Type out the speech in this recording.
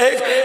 1،